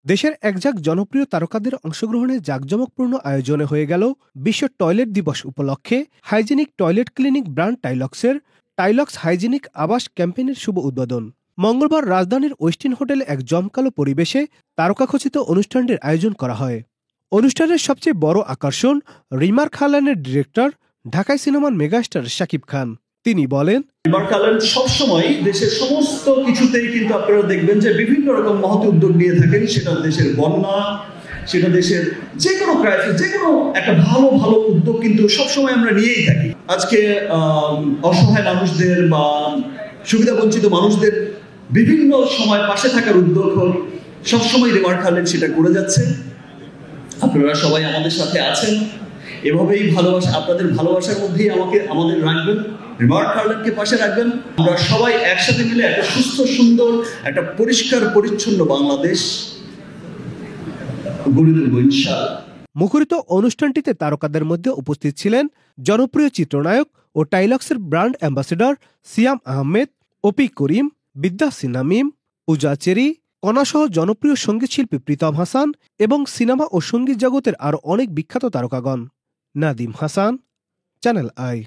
দেশের একঝাঁক জনপ্রিয় তারকাদের অংশগ্রহণে জাঁকজমকপূর্ণ আয়োজনে হয়ে গেল বিশ্ব টয়লেট দিবস উপলক্ষে হাইজেনিক টয়লেট ক্লিনিক ব্র্যান্ড টাইলক্সের টাইলক্স হাইজেনিক আবাস ক্যাম্পেইনের শুভ উদ্বোধন। মঙ্গলবার রাজধানীর ওয়েস্টিন হোটেলে এক জমকালো পরিবেশে তারকাখচিত অনুষ্ঠানটির আয়োজন করা হয়। অনুষ্ঠানের সবচেয়ে বড় আকর্ষণ রিমার্ক আইল্যান্ডের ডিরেক্টর, ঢাকাই সিনেমার মেগাস্টার শাকিব খান। তিনি বলেন, রিমার্ক আইল্যান্ড সবসময় দেশের সমস্ত কিছুতেই কিন্তু আপনারা দেখবেন যে বিভিন্ন রকম মহৎ উদ্যোগ নিয়ে থাকেন। সেটা দেশের বন্যা, সেটা দেশের যে কোনো ক্রাইসিস, যে কোনো একটা ভালো ভালো উদ্যোগ কিন্তু সবসময় আমরা নিয়েই থাকি। আজকে অসহায় মানুষদের বা সুবিধা বঞ্চিত মানুষদের বিভিন্ন সময় পাশে থাকার উদ্যোগ সবসময় রিমার্ক আইল্যান্ড সেটা করে যাচ্ছে। আপনারা সবাই আমাদের সাথে আছেন, এভাবেই ভালোবাসা, আপনাদের ভালোবাসার মধ্যেই আমাদের রাখবেন, রিমার্ক আইল্যান্ডকে পাশে রাখবেন। আমরা সবাই একসাথে মিলে একটা সুস্থ, সুন্দর, একটা পরিষ্কার পরিচ্ছন্ন বাংলাদেশ গড়ে তুলব ইনশাআল্লাহ। মুখরিত অনুষ্ঠানটিতে তারকাদের মধ্যে উপস্থিত ছিলেন জনপ্রিয় চিত্রনায়ক ও টাইলক্সের ব্র্যান্ড অ্যাম্বাসেডর সিয়াম আহমেদ, অপি করিম, বিদ্যা সিনামিম, পূজা চেরি, কণাসহ জনপ্রিয় সঙ্গীতশিল্পী প্রীতম হাসান এবং সিনেমা ও সঙ্গীত জগতের আরও অনেক বিখ্যাত তারকাগণ। Nadim Hasan, channel I.